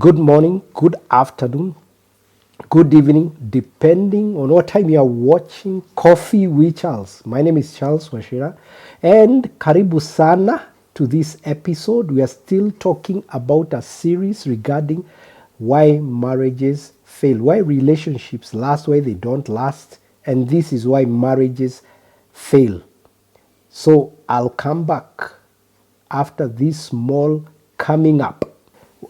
Good morning, good afternoon, good evening, depending on what time you are watching Coffee with Charles. My name is Charles Washira, and karibu sana to this episode. We are still talking about a series regarding why marriages fail, why relationships last, why they don't last, and this is why marriages fail. So I'll come back after this small coming up.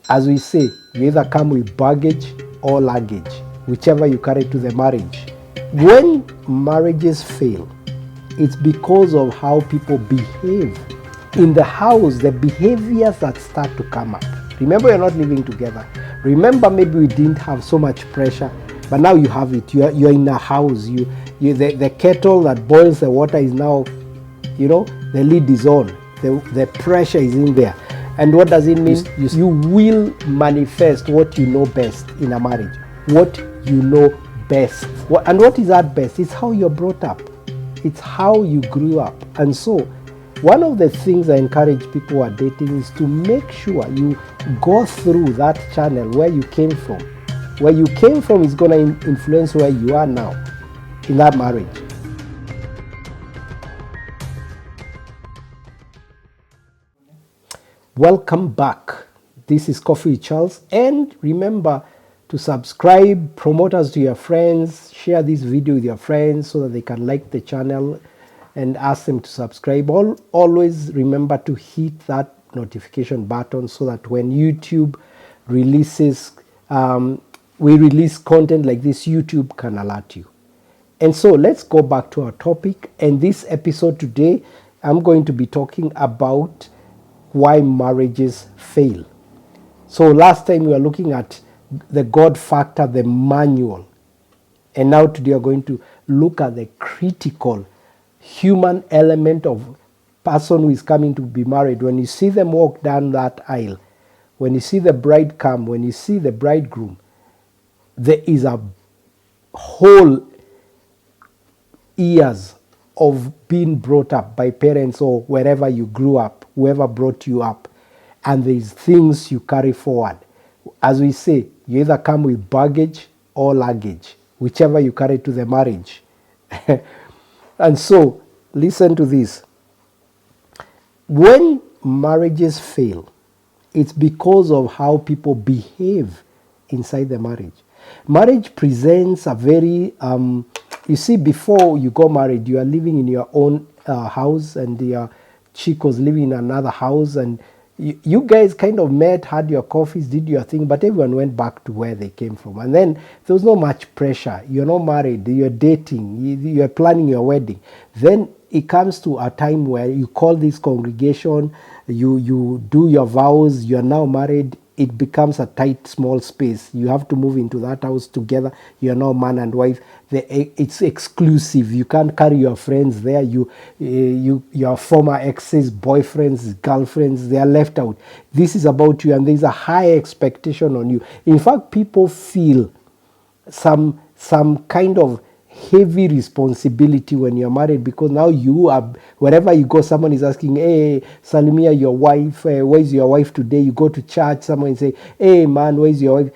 As we say, you either come with baggage or luggage, whichever you carry to the marriage. When marriages fail, it's because of how people behave. In the house, the behaviors that start to come up. Remember, you're not living together. Remember, maybe we didn't have so much pressure, but now you have it. You're in a house. The kettle that boils the water is now, the lid is on. The pressure is in there. And what does it mean? You will manifest what you know best in a marriage. What you know best. And what is that best? It's how you're brought up. It's how you grew up. And so, one of the things I encourage people who are dating is to make sure you go through that channel where you came from. Where you came from is going to influence where you are now in that marriage. Welcome back. This is Coffee with Charles, and remember to subscribe, promote us to your friends, share this video with your friends so that they can like the channel and ask them to subscribe. Always remember to hit that notification button so that when YouTube releases, we release content like this, YouTube can alert you. And so let's go back to our topic. And this episode today, I'm going to be talking about why marriages fail. So last time we were looking at the God factor, the manual. And now today we're going to look at the critical human element of person who is coming to be married. When you see them walk down that aisle, when you see the bride come, when you see the bridegroom, there is a whole years of being brought up by parents or wherever you grew up, whoever brought you up, and there's things you carry forward. As we say, you either come with baggage or luggage, whichever you carry to the marriage. And so, listen to this. When marriages fail, it's because of how people behave inside the marriage. Marriage presents a very you see, before you got married, you are living in your own house, and your chick was living in another house, and you guys kind of met, had your coffees, did your thing, but everyone went back to where they came from. And then there was not much pressure. You're not married, you're dating, you're planning your wedding. Then it comes to a time where you call this congregation, you do your vows, you're now married. It becomes a tight, small space. You have to move into that house together. You're now man and wife. It's exclusive. You can't carry your friends there. Your former exes, boyfriends, girlfriends, they are left out. This is about you, and there's a high expectation on you. In fact, people feel some kind of heavy responsibility when you're married, because now you are, wherever you go, someone is asking, hey, Salimia, your wife, where's your wife today? You go to church, someone say, hey man, where's your wife?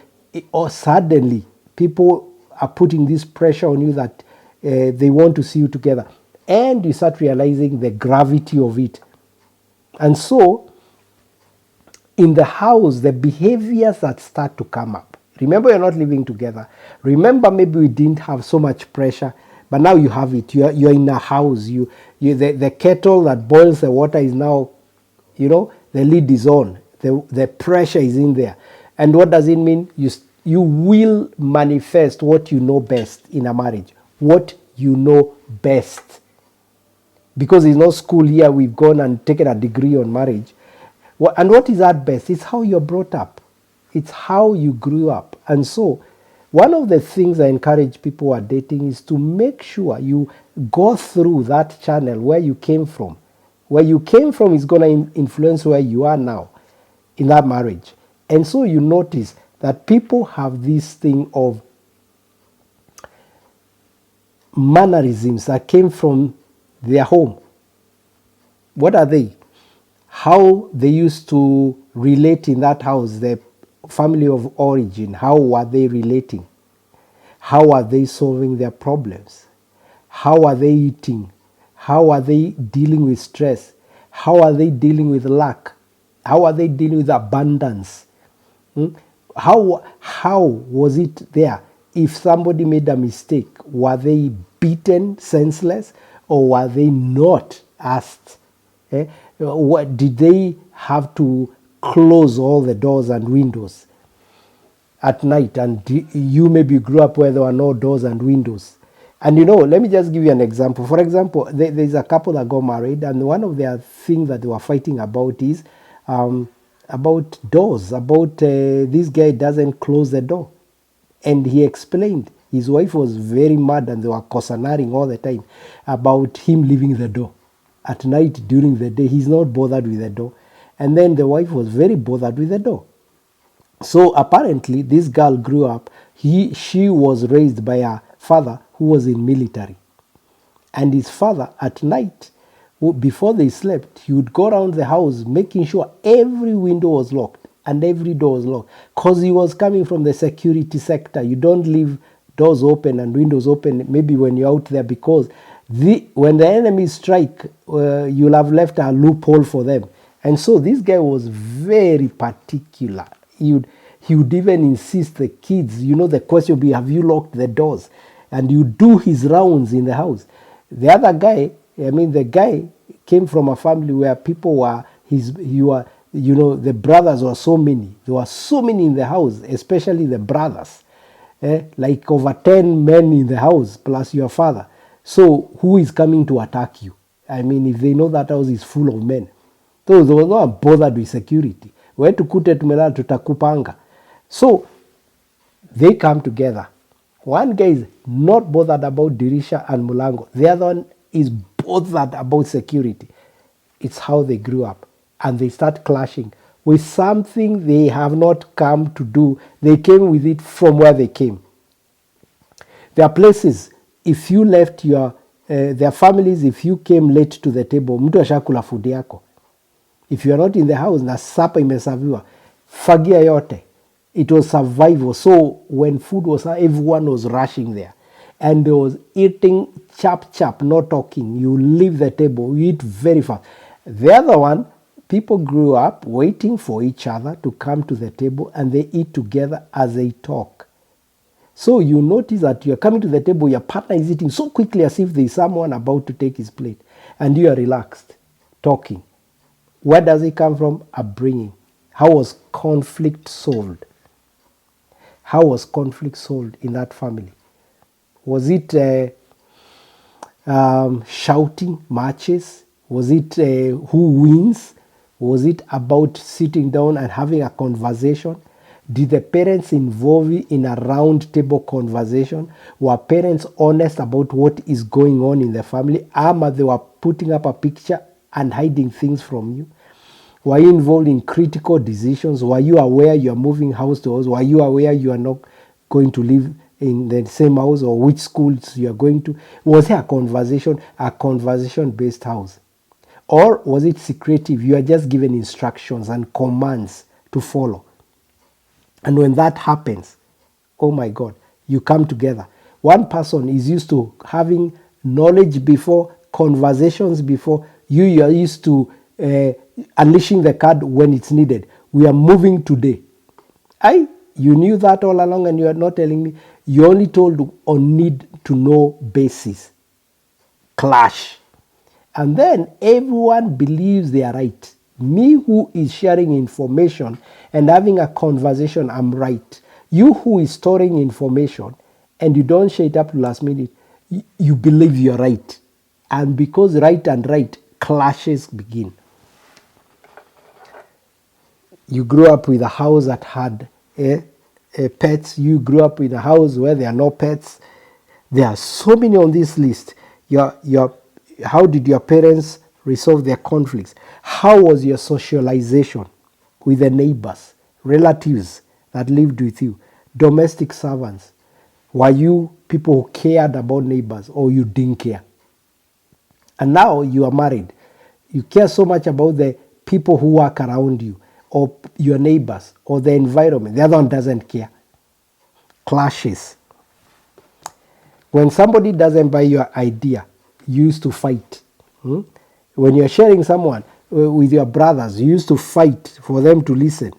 Or suddenly people are putting this pressure on you that they want to see you together, and you start realizing the gravity of it. And so in the house, the behaviors that start to come up. Remember, you're not living together. Remember, maybe we didn't have so much pressure, but now you have it. You're in a house. The kettle that boils the water is now, the lid is on. The pressure is in there. And what does it mean? You will manifest what you know best in a marriage. What you know best. Because it's not school here, we've gone and taken a degree on marriage. And what is that best? It's how you're brought up. It's how you grew up. And so, one of the things I encourage people who are dating is to make sure you go through that channel where you came from. Where you came from is going to influence where you are now in that marriage. And so you notice that people have this thing of mannerisms that came from their home. What are they? How they used to relate in that house, the family of origin, how were they relating? How are they solving their problems? How are they eating? How are they dealing with stress? How are they dealing with lack? How are they dealing with abundance? Hmm? How was it there? If somebody made a mistake, were they beaten senseless or were they not asked? What did they have to close all the doors and windows at night? And you maybe grew up where there were no doors and windows. And let me just give you an example. For example, there's a couple that got married, and one of their things that they were fighting about is about doors, about this guy doesn't close the door. And he explained his wife was very mad and they were cautioning all the time about him leaving the door. At night during the day, he's not bothered with the door. And then the wife was very bothered with the door. So apparently this girl grew up, she was raised by a father who was in military. And his father at night, before they slept, he would go around the house making sure every window was locked and every door was locked. Because he was coming from the security sector. You don't leave doors open and windows open maybe when you're out there, because when the enemies strike, you'll have left a loophole for them. And so this guy was very particular. He would even insist the kids, the question would be, have you locked the doors? And you do his rounds in the house. The other guy, the guy came from a family where people were, the brothers were so many. There were so many in the house, especially the brothers. Like over 10 men in the house, plus your father. So who is coming to attack you? If they know that house is full of men. So they were not bothered with security. So they come together. One guy is not bothered about Dirisha and Mulango. The other one is bothered about security. It's how they grew up. And they start clashing with something they have not come to do. They came with it from where they came. There are places, if you left there are families, if you came late to the table, mtu ashakula food yako. If you are not in the house, na sapa imesaviwa, fagia yote. It was survival. So when food was, everyone was rushing there. And they was eating chap, not talking. You leave the table, you eat very fast. The other one, people grew up waiting for each other to come to the table and they eat together as they talk. So you notice that you're coming to the table, your partner is eating so quickly as if there's someone about to take his plate. And you are relaxed, talking. Where does it come from? Upbringing. How was conflict solved? How was conflict solved in that family? Was it shouting matches? Was it who wins? Was it about sitting down and having a conversation? Did the parents involve you in a round table conversation? Were parents honest about what is going on in the family? Or they were putting up a picture and hiding things from you? Were you involved in critical decisions? Were you aware you are moving house to house? Were you aware you are not going to live in the same house, or which schools you are going to? Was there a conversation-based house? Or was it secretive? You are just given instructions and commands to follow. And when that happens, oh my God, you come together. One person is used to having knowledge before, conversations before. You are used to unleashing the card when it's needed. We are moving today. You knew that all along and you are not telling me. You only told on need to know basis. Clash. And then everyone believes they are right. Me who is sharing information and having a conversation, I'm right. You who is storing information and you don't share it up to last minute, you believe you're right. And because right and right, clashes begin. You grew up with a house that had pets. You grew up in a house where there are no pets. There are so many on this list. How did your parents resolve their conflicts? How was your socialization with the neighbors, relatives that lived with you, domestic servants? Were you people who cared about neighbors, or you didn't care? And now you are married. You care so much about the people who work around you. or your neighbors or the environment. The other one doesn't care. Clashes. When somebody doesn't buy your idea, you used to fight. When you're sharing someone with your brothers, you used to fight for them to listen.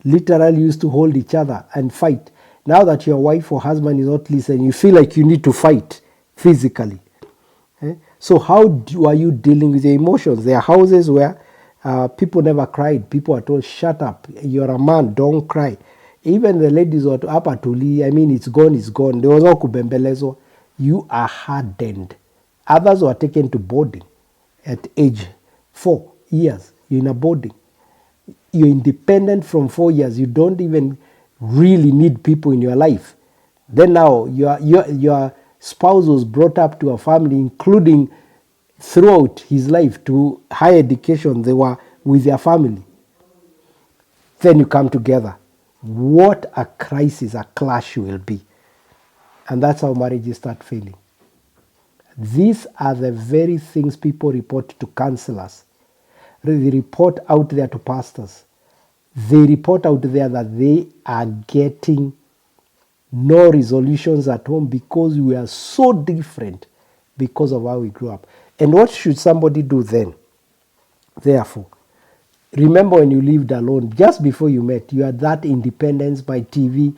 Literally used to hold each other and fight. Now that your wife or husband is not listening, you feel like you need to fight physically. So how are you dealing with your emotions? There are houses where people never cried. People are told, shut up, you're a man, don't cry. Even the ladies were up at Uli, I mean, it's gone, it's gone. There was no kubembelezo. You are hardened. Others were taken to boarding at age 4 years. You're in a boarding. You're independent from 4 years. You don't even really need people in your life. Then now your spouse was brought up to a family, including throughout his life to higher education. They were with their family. Then you come together. What a crisis, a clash will be. And that's how marriages start failing. These are the very things people report to counselors. They report out there to pastors. They report out there that they are getting no resolutions at home because we are so different because of how we grew up. And what should somebody do then? Therefore, remember when you lived alone, just before you met, you had that independence, my TV,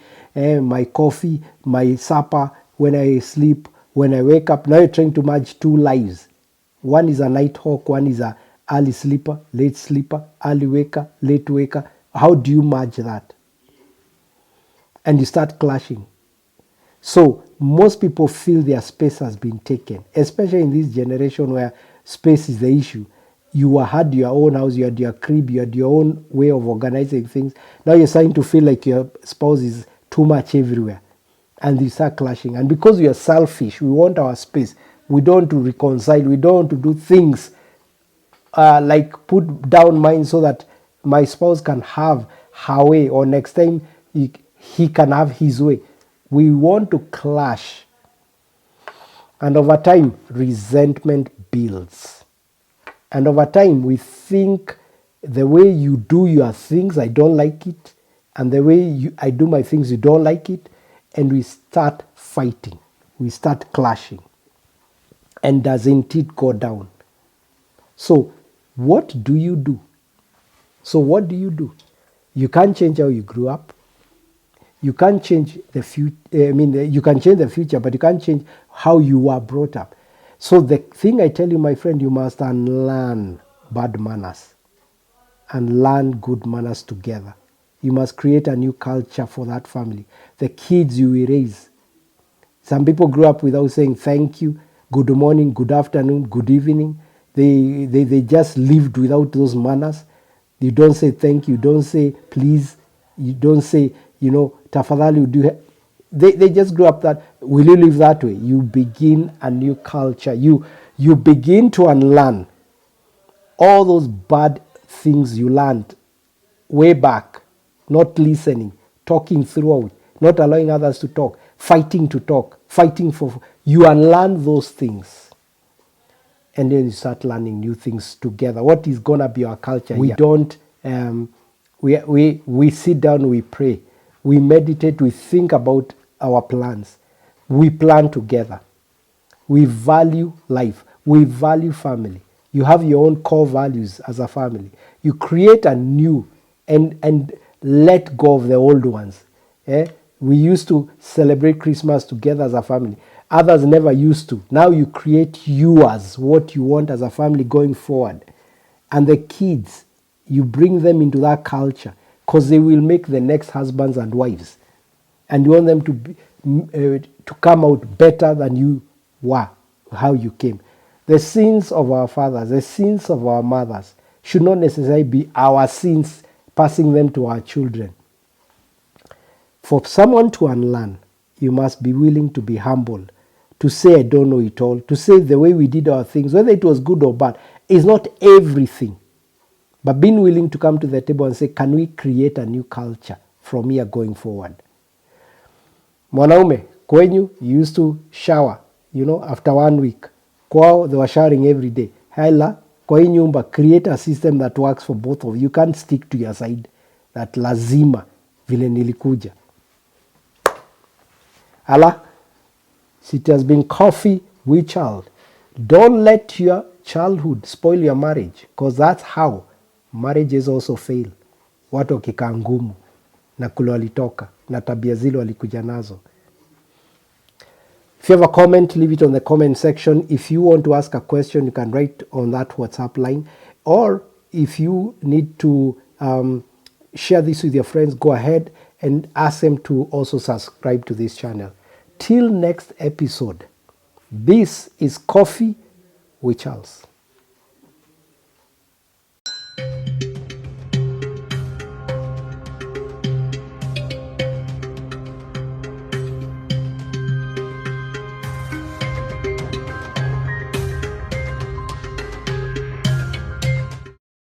my coffee, my supper, when I sleep, when I wake up. Now you're trying to merge two lives. One is a night hawk, one is a early sleeper, early waker, late waker. How do you merge that? And you start clashing. So most people feel their space has been taken, especially in this generation where space is the issue. You had your own house, you had your crib, you had your own way of organizing things. Now you're starting to feel like your spouse is too much everywhere. And you start clashing. And because we are selfish, we want our space. We don't want to reconcile. We don't want to do things like put down mine so that my spouse can have her way, or next time he can have his way. We want to clash. And over time, resentment builds. And over time, we think the way you do your things, I don't like it. And the way I do my things, you don't like it. And we start fighting. We start clashing. And doesn't it go down? So what do you do? You can't change how you grew up. You can't change the future. You can change the future, but you can't change how you were brought up. So the thing I tell you, my friend, you must unlearn bad manners and learn good manners together. You must create a new culture for that family. The kids you will raise. Some people grew up without saying thank you, good morning, good afternoon, good evening. They just lived without those manners. You don't say thank you, you don't say please, you don't say, tafadhali. They just grew up that, will you live that way? You begin a new culture. You begin to unlearn all those bad things you learned way back. Not listening, talking throughout, not allowing others to talk, fighting to talk, fighting for. You unlearn those things. And then you start learning new things together. What is going to be our culture? We don't, we sit down, we pray, we meditate, we think about our plans. We plan together. We value life. We value family. You have your own core values as a family. You create a new and let go of the old ones. We used to celebrate Christmas together as a family. Others never used to. Now you create yours, what you want as a family going forward. And the kids, you bring them into that culture because they will make the next husbands and wives. And you want them to come out better than you were, how you came. The sins of our fathers, the sins of our mothers should not necessarily be our sins, passing them to our children. For someone to unlearn, you must be willing to be humble, to say I don't know it all, to say the way we did our things, whether it was good or bad, is not everything. But being willing to come to the table and say, can we create a new culture from here going forward? Mwanaume, kwenyu, you used to shower, after 1 week. Kwao, they were showering every day. Hela, kwa hii nyumba, create a system that works for both of you. You can't stick to your side. that lazima vile nilikuja. Allah, it has been Coffee with Child. Don't let your childhood spoil your marriage, because that's how marriages also fail. Watu wakikaa ngumu na kule walitoka na tabia zile walikuja nazo. If you have a comment, leave it on the comment section. If you want to ask a question, you can write on that WhatsApp line. Or if you need to share this with your friends, go ahead and ask them to also subscribe to this channel. Till next episode, this is Coffee with Charles.